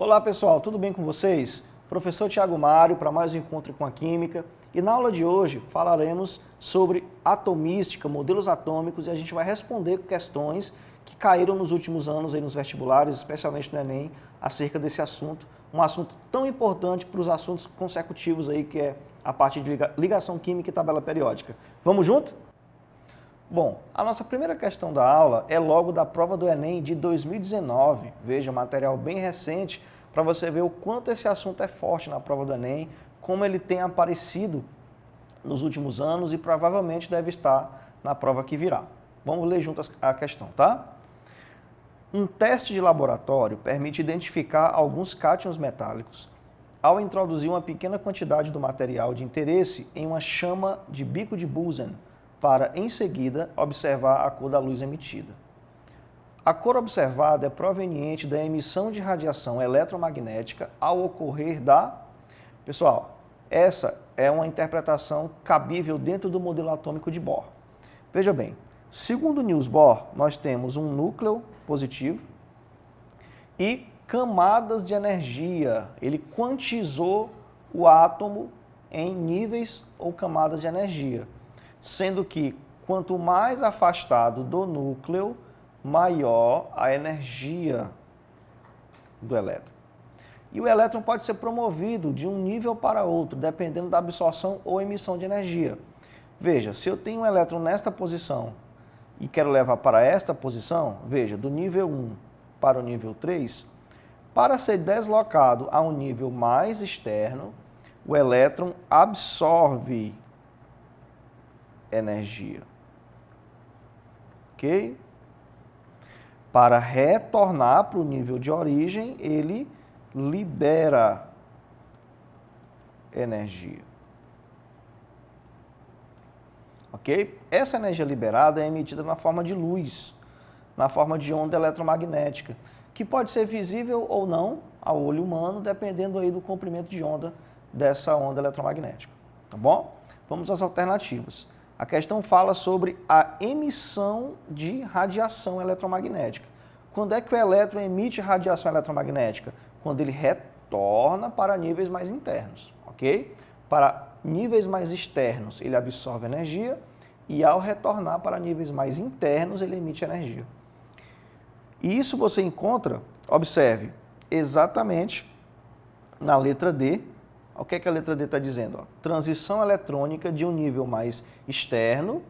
Olá pessoal, tudo bem com vocês? Professor Thiago Mário para mais um Encontro com a Química e na aula de hoje falaremos sobre atomística, modelos atômicos e a gente vai responder questões que caíram nos últimos anos aí nos vestibulares, especialmente no Enem, acerca desse assunto, um assunto tão importante para os assuntos consecutivos aí que é a parte de ligação química e tabela periódica. Vamos junto? Bom, a nossa primeira questão da aula é logo da prova do Enem de 2019. Veja, material bem recente para você ver o quanto esse assunto é forte na prova do Enem, como ele tem aparecido nos últimos anos e provavelmente deve estar na prova que virá. Vamos ler juntas a questão, tá? Um teste de laboratório permite identificar alguns cátions metálicos ao introduzir uma pequena quantidade do material de interesse em uma chama de bico de Bunsen, para, em seguida, observar a cor da luz emitida. A cor observada é proveniente da emissão de radiação eletromagnética ao ocorrer da... Pessoal, essa é uma interpretação cabível dentro do modelo atômico de Bohr. Veja bem, segundo Niels Bohr, nós temos um núcleo positivo e camadas de energia. Ele quantizou o átomo em níveis ou camadas de energia, sendo que quanto mais afastado do núcleo, maior a energia do elétron. E o elétron pode ser promovido de um nível para outro, dependendo da absorção ou emissão de energia. Veja, se eu tenho um elétron nesta posição e quero levar para esta posição, veja, do nível 1 para o nível 3, para ser deslocado a um nível mais externo, o elétron absorve energia. Ok? Para retornar para o nível de origem, ele libera energia. Ok? Essa energia liberada é emitida na forma de luz, na forma de onda eletromagnética, que pode ser visível ou não ao olho humano, dependendo aí do comprimento de onda dessa onda eletromagnética. Tá bom? Vamos às alternativas. A questão fala sobre a emissão de radiação eletromagnética. Quando é que o elétron emite radiação eletromagnética? Quando ele retorna para níveis mais internos, ok? Para níveis mais externos, ele absorve energia e ao retornar para níveis mais internos, ele emite energia. E isso você encontra, observe, exatamente na letra D. O que é que a letra D está dizendo? Transição eletrônica de um nível mais externo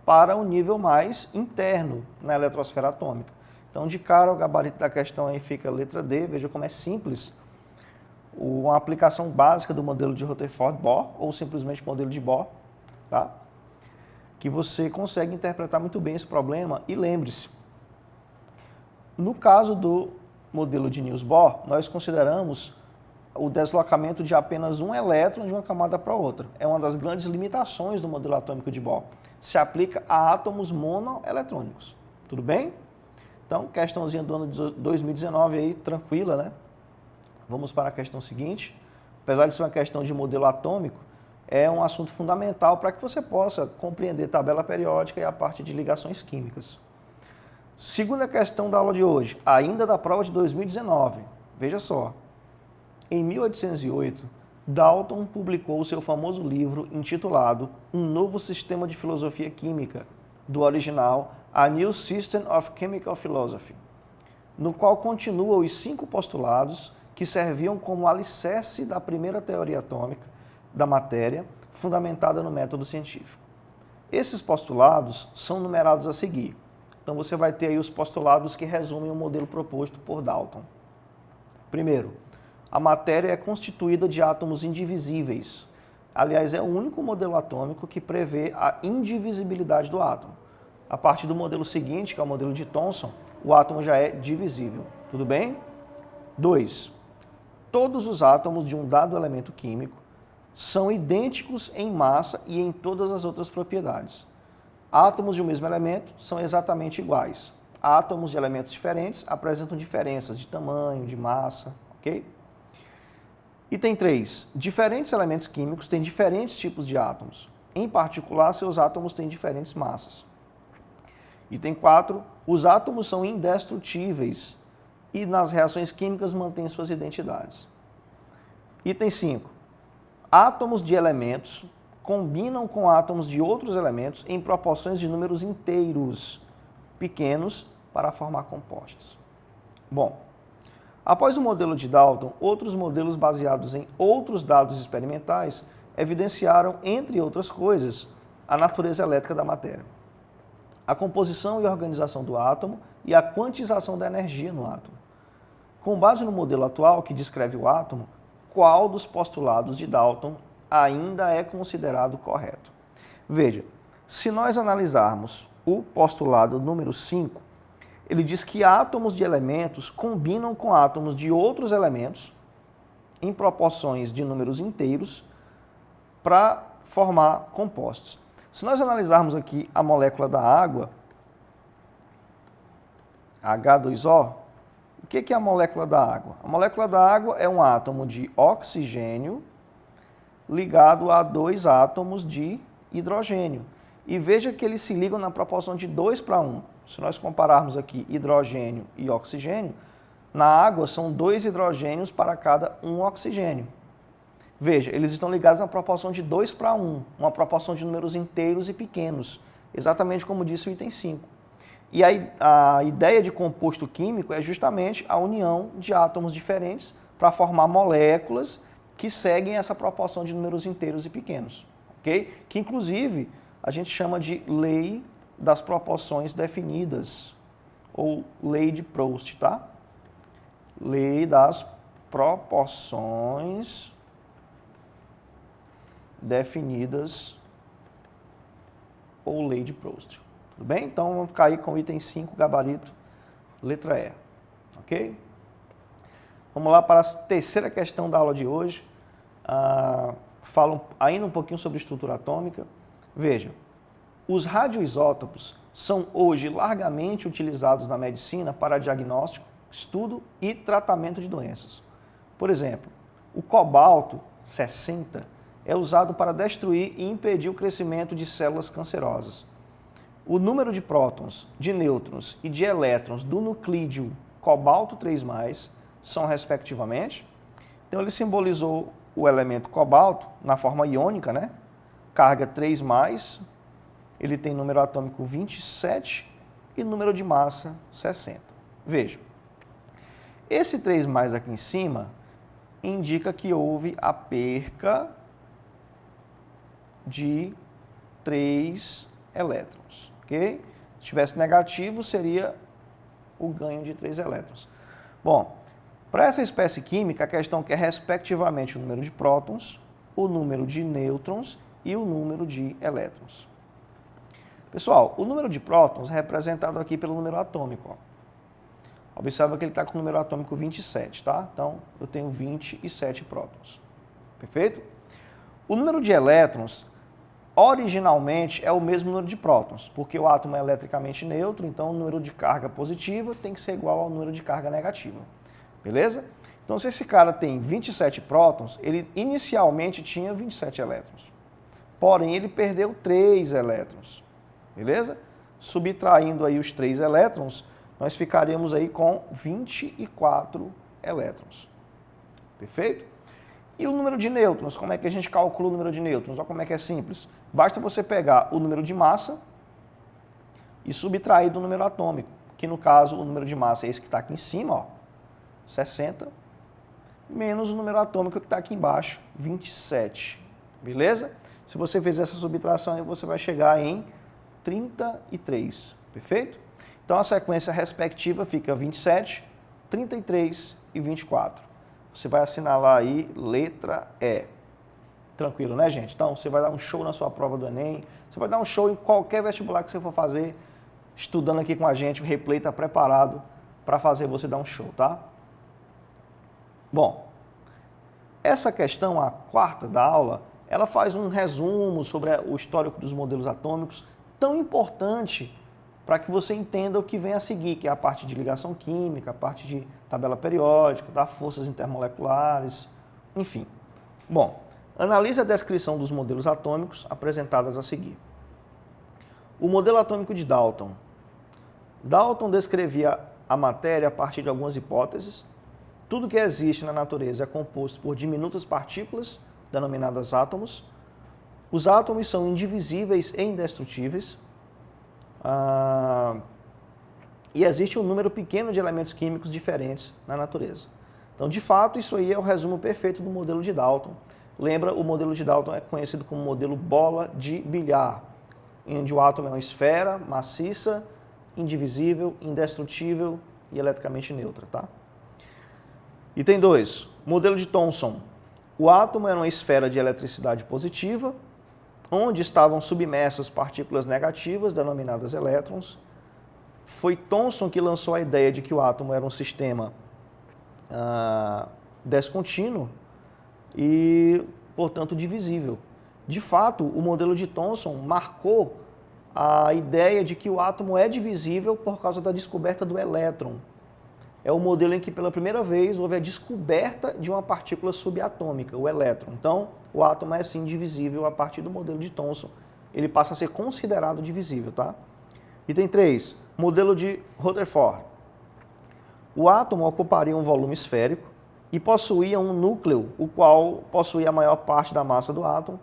para um nível mais interno na eletrosfera atômica. Então, de cara, o gabarito da questão aí fica a letra D. Veja como é simples. Uma aplicação básica do modelo de Rutherford-Bohr, ou simplesmente modelo de Bohr, tá? Que você consegue interpretar muito bem esse problema. E lembre-se, no caso do modelo de Niels Bohr, nós consideramos o deslocamento de apenas um elétron de uma camada para outra. É uma das grandes limitações do modelo atômico de Bohr. Se aplica a átomos monoeletrônicos. Tudo bem? Então, questãozinha do ano de 2019 aí, tranquila, né? Vamos para a questão seguinte. Apesar de ser uma questão de modelo atômico, é um assunto fundamental para que você possa compreender tabela periódica e a parte de ligações químicas. Segunda questão da aula de hoje, ainda da prova de 2019. Veja só. Em 1808, Dalton publicou o seu famoso livro intitulado Um Novo Sistema de Filosofia Química, do original A New System of Chemical Philosophy, no qual continua os 5 postulados que serviam como alicerce da primeira teoria atômica da matéria, fundamentada no método científico. Esses postulados são numerados a seguir. Então você vai ter aí os postulados que resumem o modelo proposto por Dalton. Primeiro, a matéria é constituída de átomos indivisíveis. Aliás, é o único modelo atômico que prevê a indivisibilidade do átomo. A partir do modelo seguinte, que é o modelo de Thomson, o átomo já é divisível. Tudo bem? 2. Todos os átomos de um dado elemento químico são idênticos em massa e em todas as outras propriedades. Átomos de um mesmo elemento são exatamente iguais. Átomos de elementos diferentes apresentam diferenças de tamanho, de massa, ok? Item 3. Diferentes elementos químicos têm diferentes tipos de átomos. Em particular, seus átomos têm diferentes massas. Item 4. Os átomos são indestrutíveis e nas reações químicas mantém suas identidades. Item 5. Átomos de elementos combinam com átomos de outros elementos em proporções de números inteiros pequenos para formar compostos. Bom, após o modelo de Dalton, outros modelos baseados em outros dados experimentais evidenciaram, entre outras coisas, a natureza elétrica da matéria, a composição e organização do átomo e a quantização da energia no átomo. Com base no modelo atual que descreve o átomo, qual dos postulados de Dalton ainda é considerado correto? Veja, se nós analisarmos o postulado número 5, ele diz que átomos de elementos combinam com átomos de outros elementos em proporções de números inteiros para formar compostos. Se nós analisarmos aqui a molécula da água, H2O, o que é a molécula da água? A molécula da água é um átomo de oxigênio ligado a 2 átomos de hidrogênio. E veja que eles se ligam na proporção de 2 para 1. Se nós compararmos aqui hidrogênio e oxigênio, na água são 2 hidrogênios para cada 1 oxigênio. Veja, eles estão ligados na proporção de 2 para 1, uma proporção de números inteiros e pequenos, exatamente como disse o item 5. E a ideia de composto químico é justamente a união de átomos diferentes para formar moléculas que seguem essa proporção de números inteiros e pequenos, ok? Que inclusive a gente chama de lei das proporções definidas, ou lei de Proust, tá? Lei das proporções definidas, ou lei de Proust. Tudo bem? Então vamos ficar aí com o item 5, gabarito, letra E, ok? Vamos lá para a terceira questão da aula de hoje. Falam ainda um pouquinho sobre estrutura atômica. Veja, os radioisótopos são hoje largamente utilizados na medicina para diagnóstico, estudo e tratamento de doenças. Por exemplo, o cobalto 60 é usado para destruir e impedir o crescimento de células cancerosas. O número de prótons, de nêutrons e de elétrons do nuclídeo cobalto 3+, são respectivamente. Então ele simbolizou o elemento cobalto na forma iônica, né? Carga 3+, ele tem número atômico 27 e número de massa 60. Veja, esse 3+ aqui em cima indica que houve a perca de 3 elétrons. Okay? Se tivesse negativo, seria o ganho de 3 elétrons. Bom, para essa espécie química, a questão quer respectivamente o número de prótons, o número de nêutrons e o número de elétrons. Pessoal, o número de prótons é representado aqui pelo número atômico. Ó. Observa que ele está com o número atômico 27, tá? Então, eu tenho 27 prótons. Perfeito? O número de elétrons originalmente é o mesmo número de prótons, porque o átomo é eletricamente neutro, então o número de carga positiva tem que ser igual ao número de carga negativa. Beleza? Então, se esse cara tem 27 prótons, ele inicialmente tinha 27 elétrons. Porém, ele perdeu 3 elétrons. Beleza? Subtraindo aí os 3 elétrons, nós ficaríamos aí com 24 elétrons. Perfeito? E o número de nêutrons, como é que a gente calcula o número de nêutrons? Olha como é que é simples. Basta você pegar o número de massa e subtrair do número atômico, que no caso o número de massa é esse que está aqui em cima, ó, 60, menos o número atômico que está aqui embaixo, 27. Beleza? Se você fizer essa subtração, você vai chegar em 33. Perfeito? Então a sequência respectiva fica 27, 33 e 24. Você vai assinalar aí letra E. Tranquilo, né, gente? Então, você vai dar um show na sua prova do Enem, você vai dar um show em qualquer vestibular que você for fazer, estudando aqui com a gente, o replay está preparado para fazer você dar um show, tá? Bom, essa questão, a quarta da aula, ela faz um resumo sobre o histórico dos modelos atômicos, tão importante para que você entenda o que vem a seguir, que é a parte de ligação química, a parte de tabela periódica, das forças intermoleculares, enfim. Bom, analise a descrição dos modelos atômicos apresentadas a seguir. O modelo atômico de Dalton. Dalton descrevia a matéria a partir de algumas hipóteses. Tudo que existe na natureza é composto por diminutas partículas, denominadas átomos. Os átomos são indivisíveis e indestrutíveis. E existe um número pequeno de elementos químicos diferentes na natureza. Então, de fato, isso aí é o resumo perfeito do modelo de Dalton. Lembra, o modelo de Dalton é conhecido como modelo bola de bilhar, onde o átomo é uma esfera maciça, indivisível, indestrutível e eletricamente neutra, tá? Item 2, modelo de Thomson. O átomo era uma esfera de eletricidade positiva, onde estavam submersas partículas negativas, denominadas elétrons. Foi Thomson que lançou a ideia de que o átomo era um sistema descontínuo e, portanto, divisível. De fato, o modelo de Thomson marcou a ideia de que o átomo é divisível por causa da descoberta do elétron. É o modelo em que, pela primeira vez, houve a descoberta de uma partícula subatômica, o elétron. Então, o átomo é, sim, divisível a partir do modelo de Thomson. Ele passa a ser considerado divisível, tá? Item 3, modelo de Rutherford. O átomo ocuparia um volume esférico e possuía um núcleo, o qual possuía a maior parte da massa do átomo,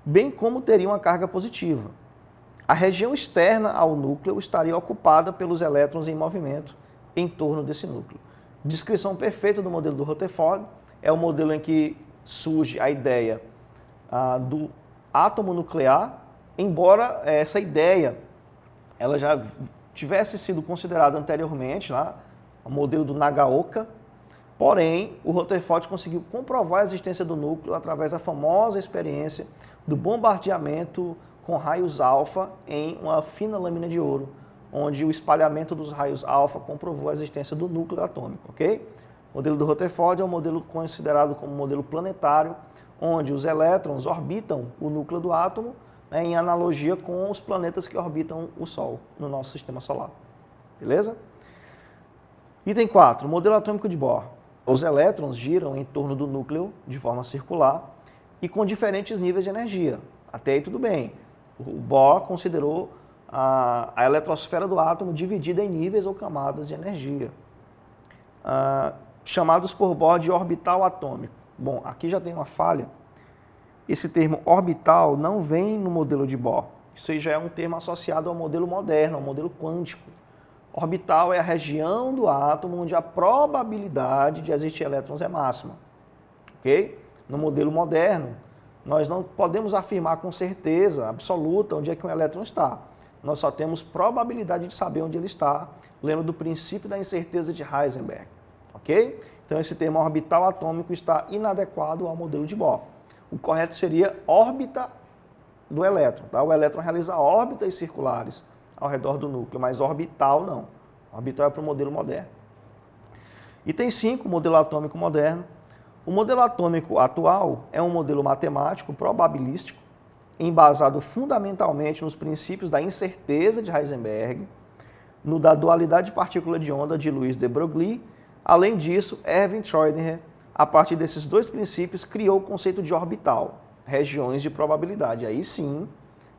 bem como teria uma carga positiva. A região externa ao núcleo estaria ocupada pelos elétrons em movimento em torno desse núcleo. Descrição perfeita do modelo do Rutherford é o modelo em que surge a ideia do átomo nuclear, embora essa ideia ela já tivesse sido considerada anteriormente, lá, o modelo do Nagaoka, porém, o Rutherford conseguiu comprovar a existência do núcleo através da famosa experiência do bombardeamento com raios alfa em uma fina lâmina de ouro, onde o espalhamento dos raios alfa comprovou a existência do núcleo atômico, ok? O modelo do Rutherford é um modelo considerado como um modelo planetário, onde os elétrons orbitam o núcleo do átomo, né, em analogia com os planetas que orbitam o Sol no nosso sistema solar. Beleza? Item 4, modelo atômico de Bohr. Os elétrons giram em torno do núcleo de forma circular e com diferentes níveis de energia. Até aí tudo bem. O Bohr considerou a eletrosfera do átomo dividida em níveis ou camadas de energia, chamados por Bohr de orbital atômico. Bom, aqui já tem uma falha. Esse termo orbital não vem no modelo de Bohr. Isso aí já é um termo associado ao modelo moderno, ao modelo quântico. Orbital é a região do átomo onde a probabilidade de existir elétrons é máxima. Ok? No modelo moderno, nós não podemos afirmar com certeza absoluta onde é que um elétron está. Nós só temos probabilidade de saber onde ele está. Lembra do princípio da incerteza de Heisenberg. Ok? Então, esse termo orbital atômico está inadequado ao modelo de Bohr. O correto seria órbita do elétron. Tá? O elétron realiza órbitas circulares ao redor do núcleo, mas orbital não. Orbital é para o modelo moderno. Item 5, modelo atômico moderno. O modelo atômico atual é um modelo matemático probabilístico, embasado fundamentalmente nos princípios da incerteza de Heisenberg, no da dualidade de partícula de onda de Louis de Broglie. Além disso, Erwin Schrödinger, a partir desses dois princípios, criou o conceito de orbital, regiões de probabilidade. Aí sim,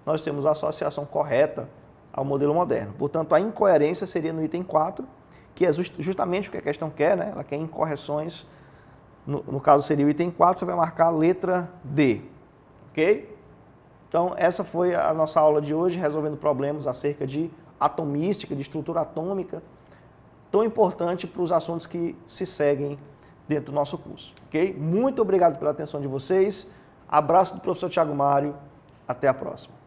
nós temos a associação correta ao modelo moderno. Portanto, a incoerência seria no item 4, que é justamente o que a questão quer, né? Ela quer incorreções. No caso seria o item 4, você vai marcar a letra D. Ok? Então, essa foi a nossa aula de hoje, resolvendo problemas acerca de atomística, de estrutura atômica, tão importante para os assuntos que se seguem dentro do nosso curso. Ok? Muito obrigado pela atenção de vocês. Abraço do professor Thiago Mário. Até a próxima.